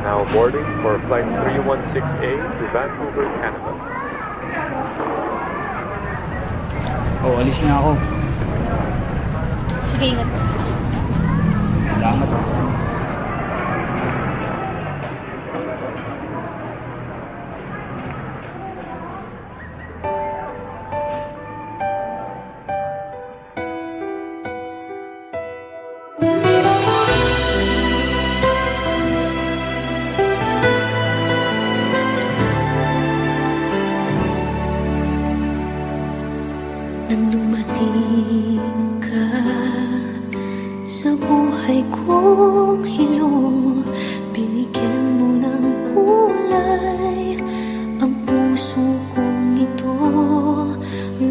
now boarding for flight 316A to Vancouver, Canada. Oh, alis na ako. Sige, ingat. Salamat. Nang dumating ka sa buhay kong hilo, binigyan mo ng kulay ang puso kong ito.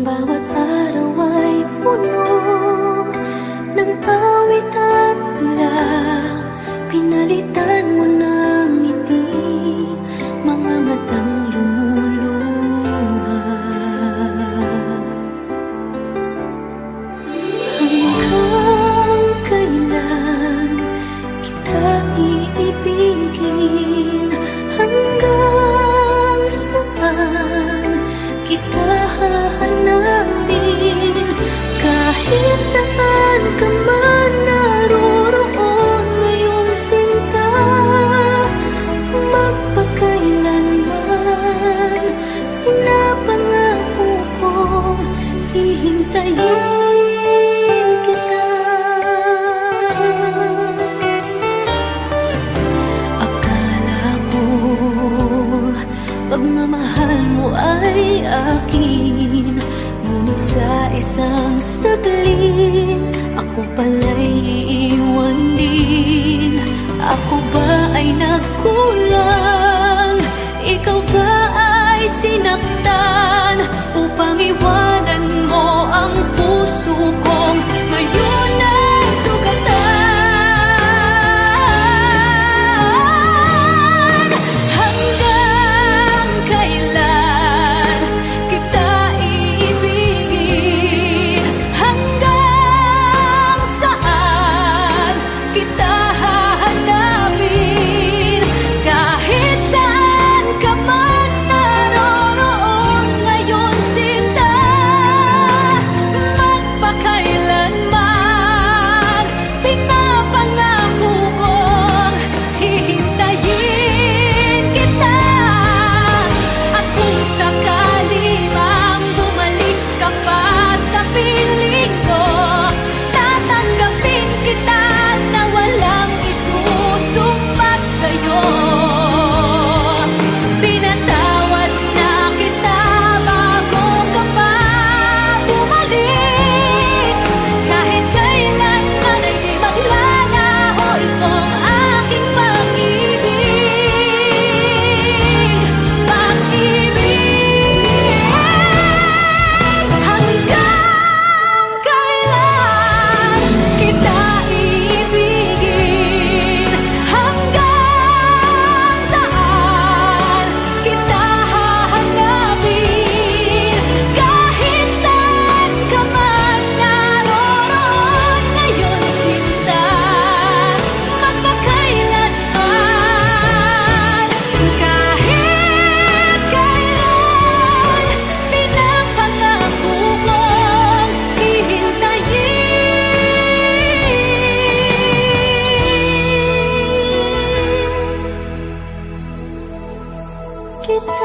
Bawat araw ay puno ng awit at tula, pinalitan mo ng ngiti mga matang lumuluha. Hanggang kailan kita iibigin? Hanggang saan kita hahanapin? Kahit saan ka man naroroon ngayong sinta, magpakailanman pinapangako kong hihintayin kita. Akala ko pagmamahal mo ay akin, ngunit sa isang saglit ako pala'y iiwan din. Ako ba ay nagkulang? Ikaw ba ay sinaktan upang iwanan mo ang puso kong ngayon ay sugatan? Hanggang kailan kita iibigin? Hanggang saan kita hahanapin? Kahit saan ka man naroroon ngayon sinta, magpakailanman pinapangako kong hihintayin kita. At kung sakali mang bumalik ka pa sa piling ko, tatanggapin kita na walang isusumbat sa'yo. Pinatawad na kita bago ka pa bumalik. Kahit kailanman ay di maglalaho itong aking pag-ibig. Pag-ibig. Hanggang kailan kita iibigin? Hanggang saan kita hahanapin? Kahit saan ka man naroroon ngayon sinta, magpakailanman kahit kailan pinapangako kong hihintayin kita.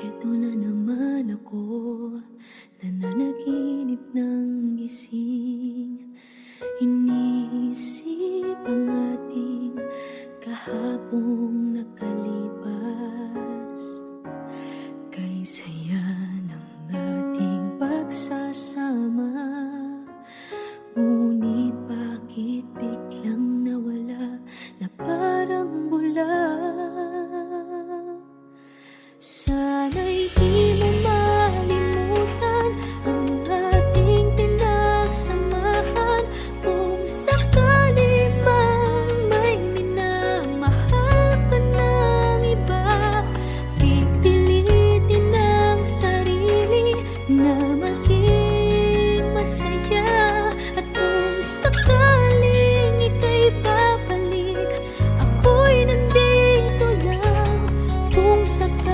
Ito na naman ako, nananaginip ng gising. Iniisip ang ating kahapong nakalipas. Kay saya ng ating pagsasama, ngunit pa Sana'y di mo malimutan ang ating pinagsamahan. Kung sakali mang may minamahal ka ng iba, pipilitin ang sarili na maging masaya. At kung sakaling ika'y babalik, ako'y nandito lang. Kung sakali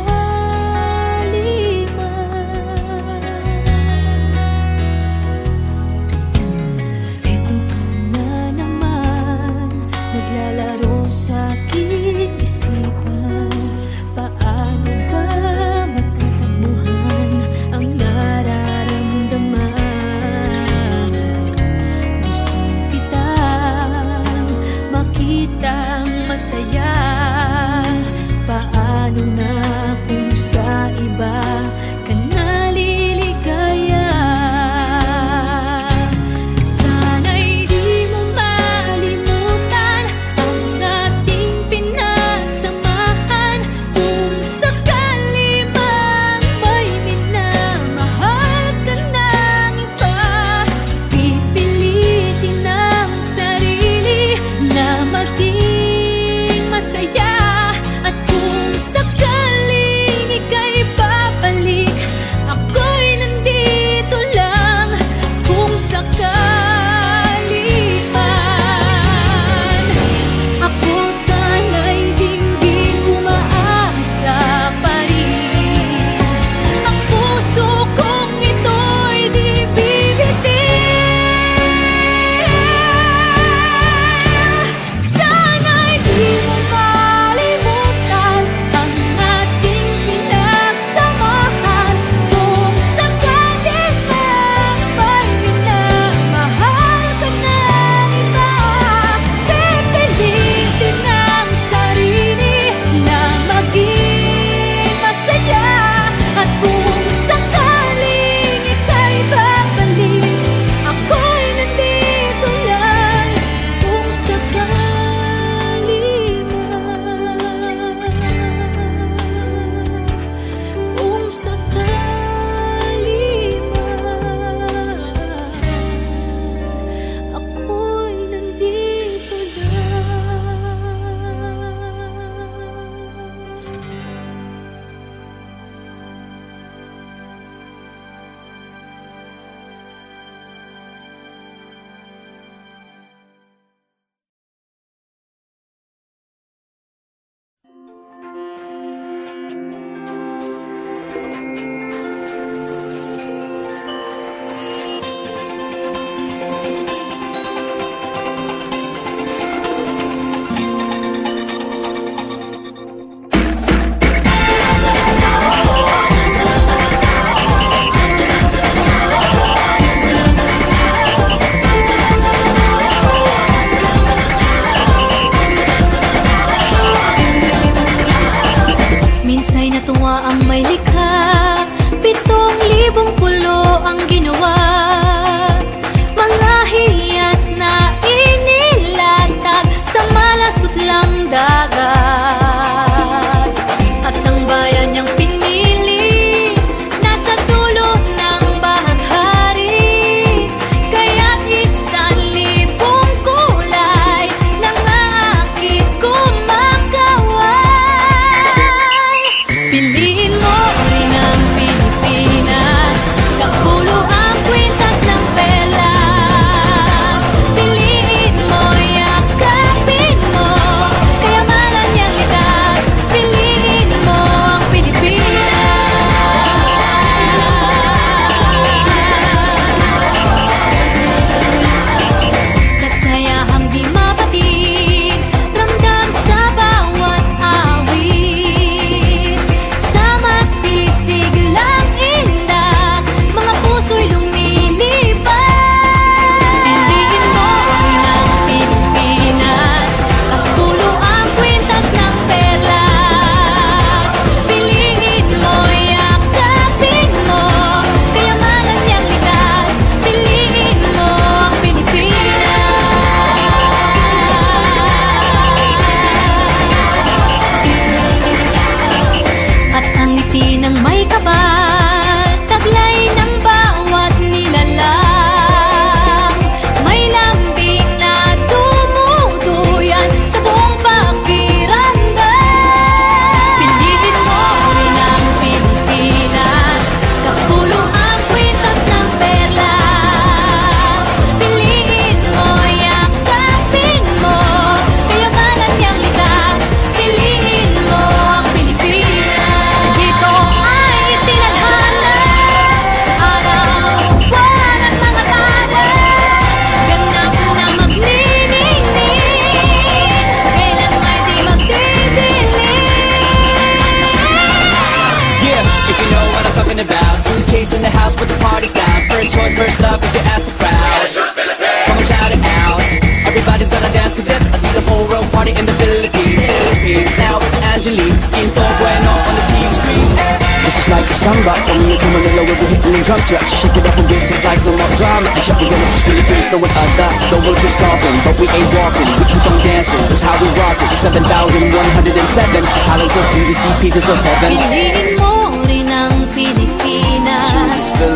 the party sound. First choice, first love, if you ask the crowd. Come on, shout it out. Everybody's gonna dance to this. I see the whole world party in the Philippines. Now with Angelique, Quinto Bueno on the TV screen. This is like a samba, coming into Manila with the hitting and drums. Yeah, shake it up and give some life, no more drama. And check again, it's the Philippines, no one other. The world keeps talking, but we ain't walking. We keep on dancing, that's how we rock it. 7,107 islands of DDC, pieces of heaven. Piliin mo rin ang Pilipinas.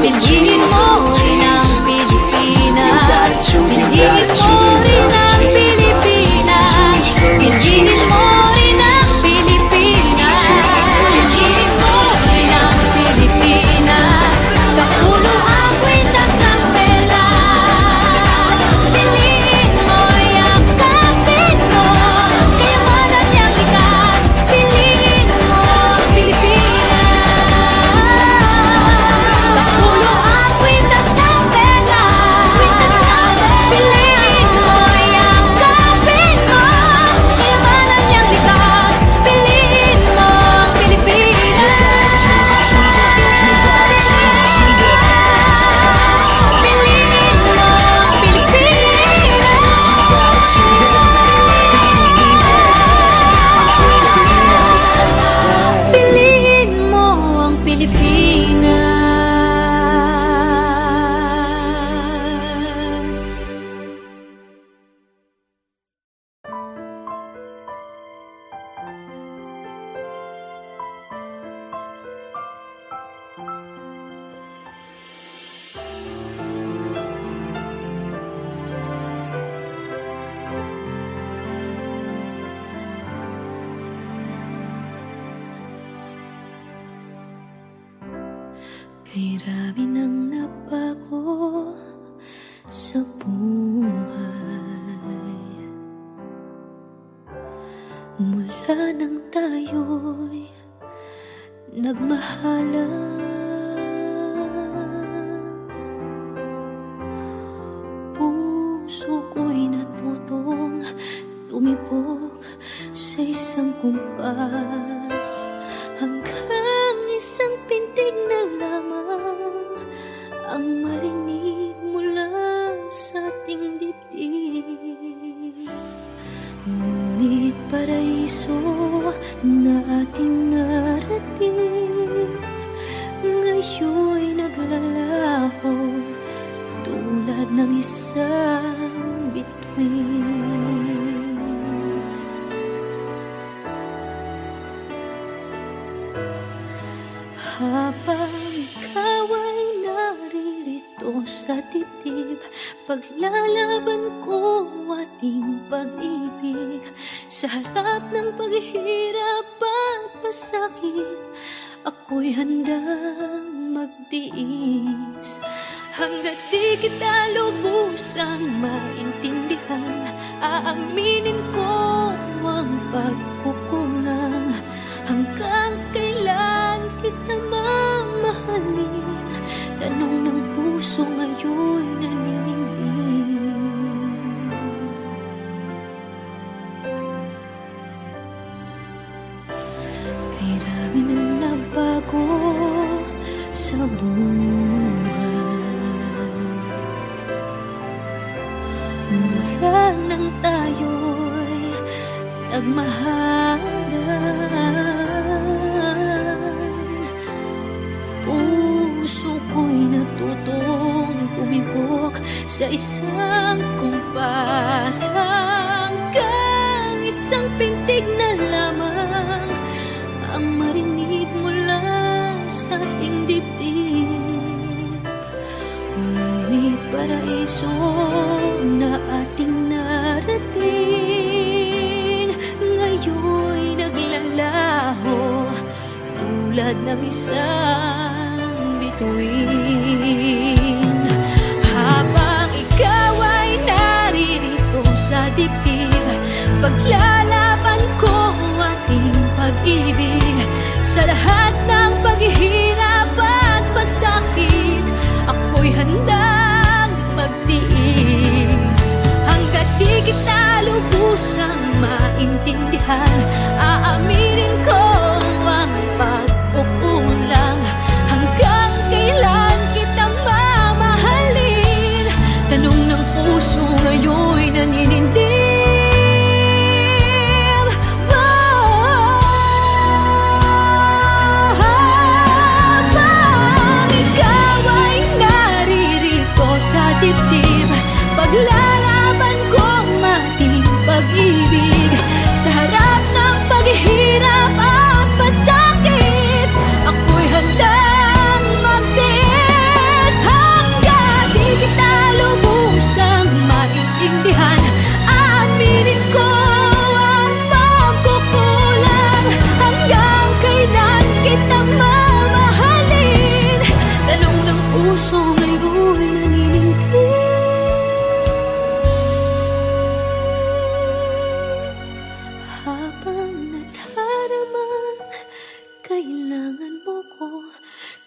Piliin mo rin ang Pilipinas. Piliin mo rin ang Pilipinas. Piliin mo rin ang Pilipinas. Piliin mo rin ang Pilipinas. Kapulo ang kwintas ng pelas. Piliin mo yung kapit mo. Kayamanan niyang likas. Piliin mo ang Pilipinas. Kapulo ang kwintas ng pelas. Piliin mo yung kapit mo. Kayamanan niyang likas. Piliin mo ang Pilipinas. Piliin mo ang Pilipinas. Piliin mo ang Pilipinas. Kay rami nang nabago sa buhay mula nang tayo'y nagmahalan. Puso ko'y natutong tumibok sa isang kumpas hanggang isang pintig na lamang ang marinig mula sa ating dibdib. Ngunit paraiso na ating narating ngayon'y naglalaho tulad ng isang bituin. Habang ikaw ay naririto sa dibdib, paglalaban ko ating pag-ibig. Sa harap ng paghihirap at pasakit, ako'y handang magtiis. Hanggat di kita lubusang maintindihan, aaminin ko ang pagkukulang. Hanggang kailan kita mamahalin? Tanong ng puso ngayon naninindig. Kay rami nang nabago sa buhay mula nang tayo'y nagmahalan. Puso ko'y natutong tumibok sa isang kumpas hanggang isang pintig na lamang ang marinig mula sa ating dibdib. Ngunit paraiso na ating narating ngayon'y naglalaho tulad ng isang bituin. Habang ikaw ay naririto sa dibdib, paglalaban ko ating pag-ibig. Sa lahat ng paghihirap at pasakit, ako'y handang magtiis. Hanggat di kita lubusang maintindihan, aaminin ko ang pagkukulang. Hanggang kailan kita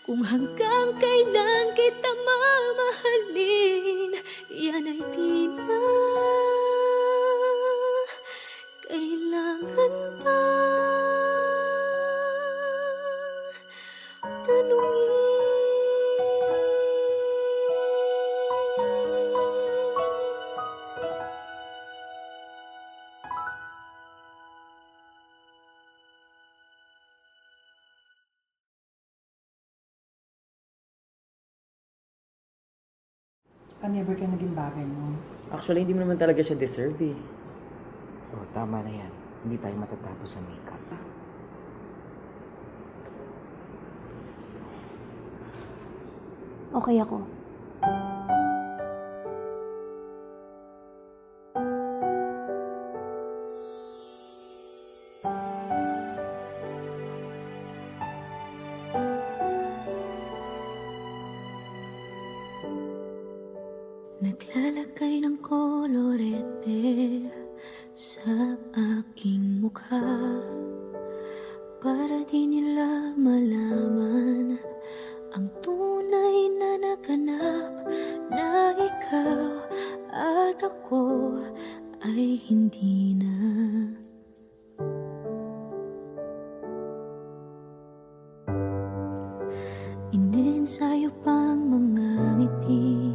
Kung hanggang kailan kita mamahalin, yan ay di na kailangan pa tanungin. Never ka naging bagay mo. Actually, hindi mo naman talaga siya deserve eh. Oh, tama na yan. Hindi tayo matatapos sa makeup. Okay ako. Naglalagay ng kolorete sa aking mukha para di nila malaman ang tunay na naganap, na ikaw at ako ay hindi na. Inensayo pang mga ngiti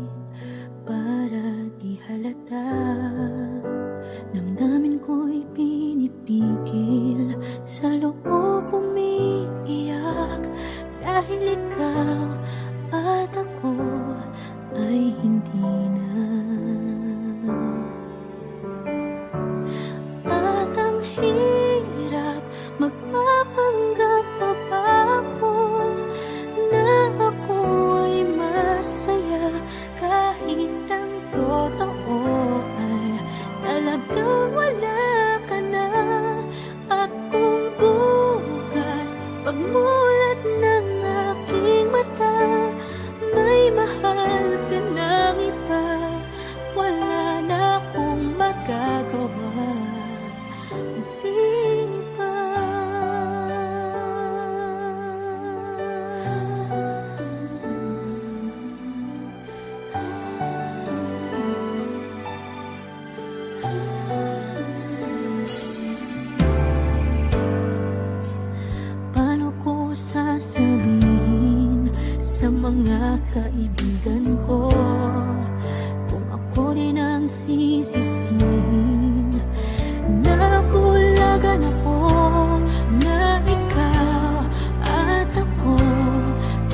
para di halata. Damdamin ko'y pinipigil, sa loob umiiyak, dahil ikaw at ako ay hindi na. At ang hirap, magpapanggap na ba ako na ako ay masaya, kahit ang totoo ay talagang wala ka na. At kung bukas pagmulat ng aking mata, may mahal ka ng iba, wala na akong magagawa. Di ba? Paano ko sasabihin sa mga kaibigan ko kung ako din ang sisisihin? Nabulagan ako na ikaw at ako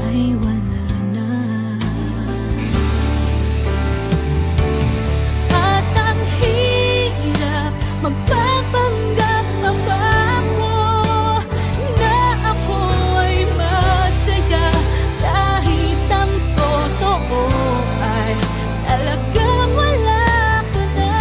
ay wala na. At ang hirap, magpapanggap pa ba ako na ako ay masaya, kahit ang totoo ay talagang wala ka na.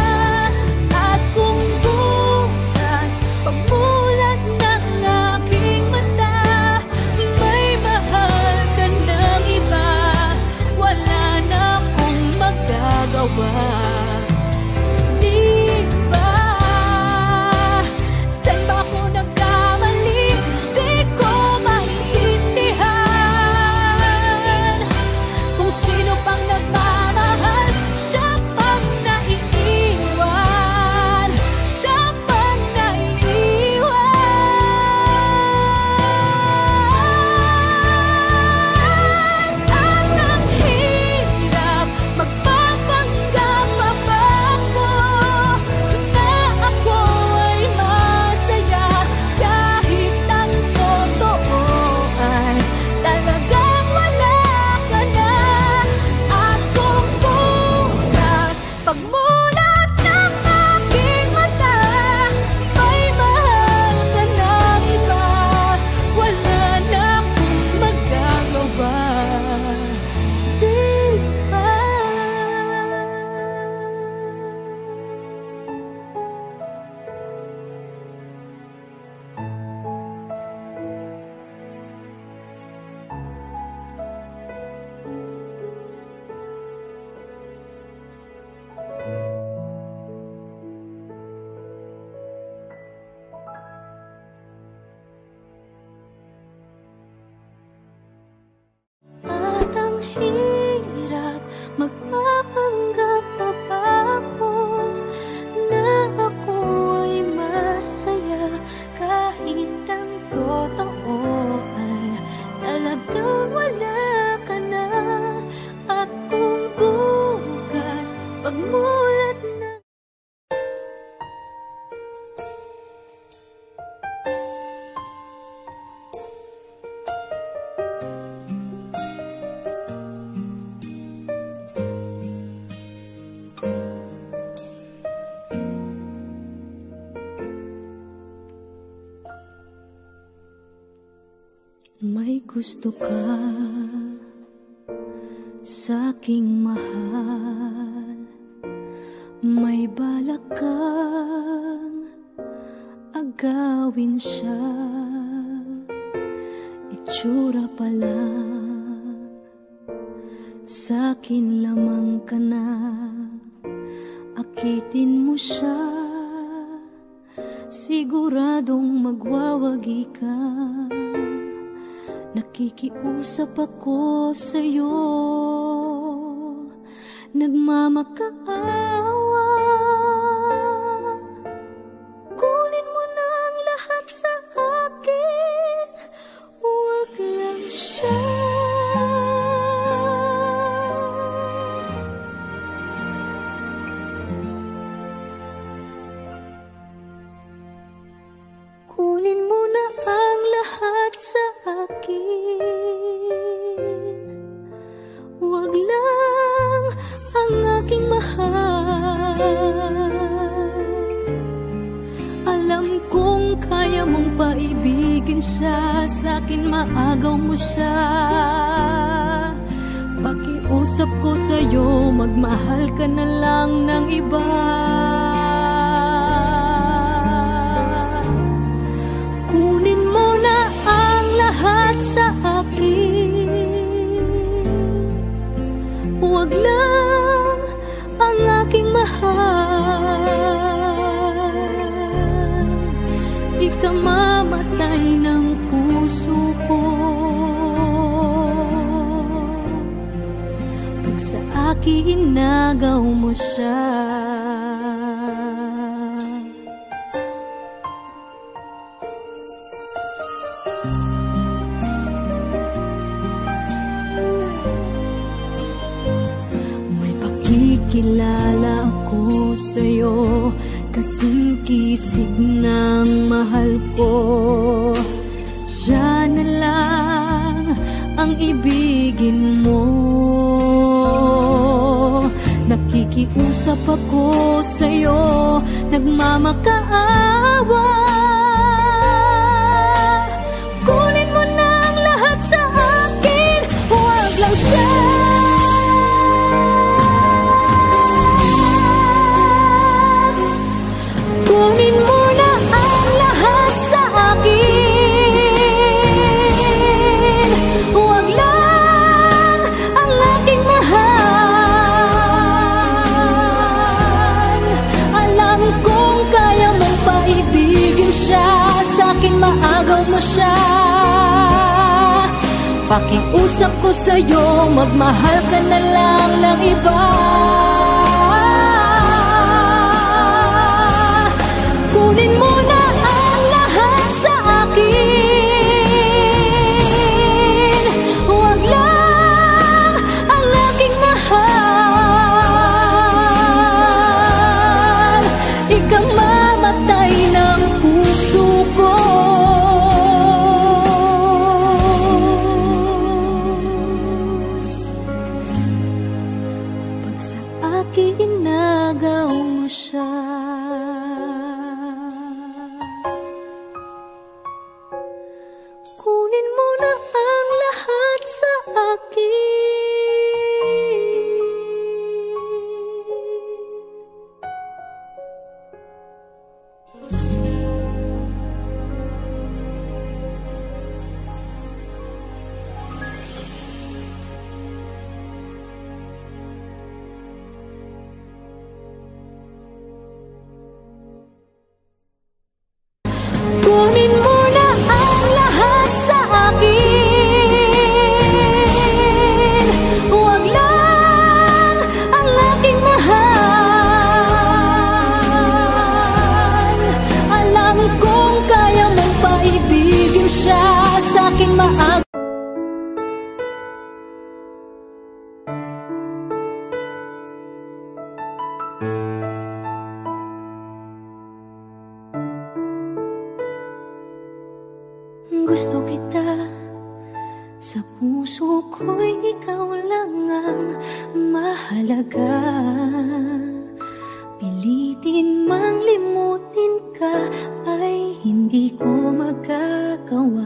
May gusto ka sa'king mahal, may balak kang agawin siya. Itsura pa lang, sa'kin lamang ka na. Akitin mo siya, siguradong magwawagi ka. Nakikiusap ako sa'yo, nagmamakaawa. Kunin mo na ang lahat sa akin, huwag lang siya. Kunin mo na ang lahat sa akin, huwag lang ang aking mahal. Alam kong kaya mong paibigin siya, sa'kin maagaw mo siya. Pakiusap ko sa'yo, magmahal ka na lang ng iba. Kunin mo na ang lahat sa akin, huwag lang ang aking mahal. Ikamamatay ng puso ko pag sa akin inagaw mo siya. Kilala ako sa'yo, kasing kisig ng mahal ko. Siya na lang ang ibigin mo. Nakikiusap ako sa'yo, nagmamakaawa. Kunin mo na ang lahat sa akin, huwag lang siya. Kunin mo na ang lahat sa akin, huwag lang ang aking mahal. Alam kong kaya mong paibigin siya, sa'kin maagaw mo siya. Pakiusap ko sa'yo, magmahal ka na lang ng iba. Kunin mo na ang lahat sa akin, huwag lang ang aking mahal. Ikamamatay ng puso ko pag sa akin inagaw mo siya. Kunin mo na ang lahat sa akin. Kunin mo na ang lahat sa akin, huwag lang ang aking mahal. Alam kong kaya mong paibigin siya, sa'kin maagaw. Gusto kita, sa puso ko'y ikaw lang ang mahalaga. Pilitin mang limutin ka ay hindi ko magagawa.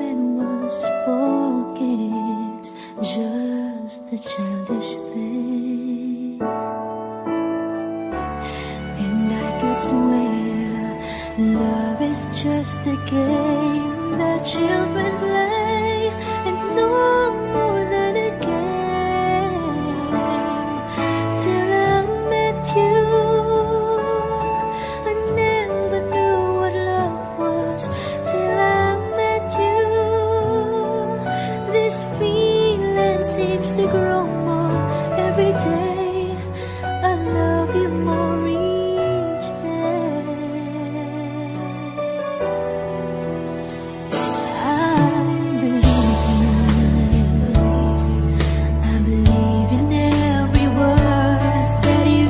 when was spoken, it's just a childish thing. And I could swear love is just a game that children play, and no more than a game. Till I met you, I never knew what love was. Till I met you, this feeling seems to grow more every day. I love you more each day. I believe in every word that you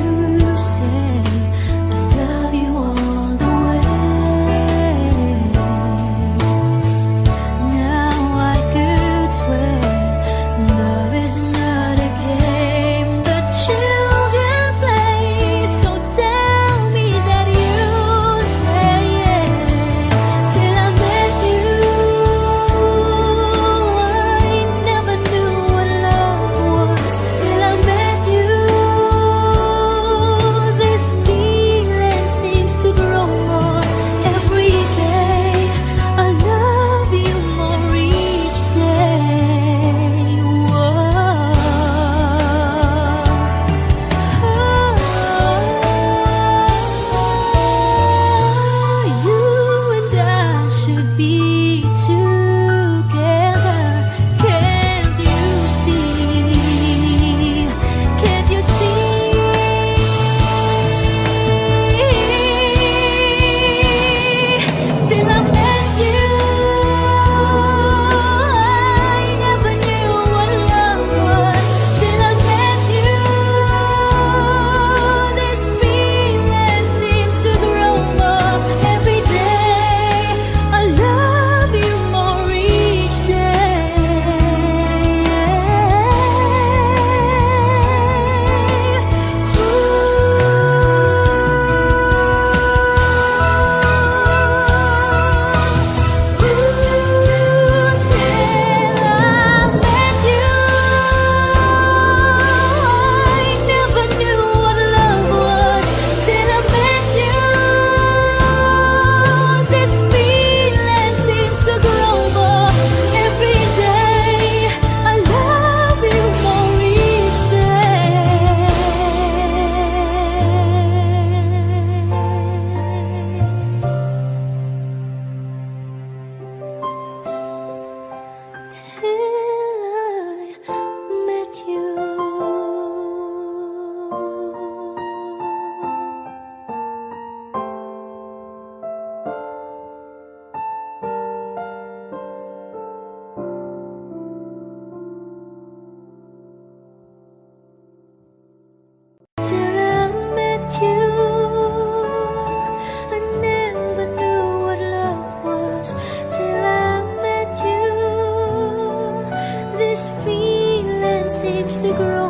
say. I love you all the way. Now I could swear love is not a game that children play. So tell me that you stay. Till I met you, I never knew what love was. Till I met you, this feeling seems to grow more every day. I love you more each day. You and I should be together. Can't you see? Can't you see? Till I met you, I never knew what love was. Till I met you, this feeling seems to grow more every day. I love you more each Till I met you, I never knew what love was. Till I met you, this feeling seems to grow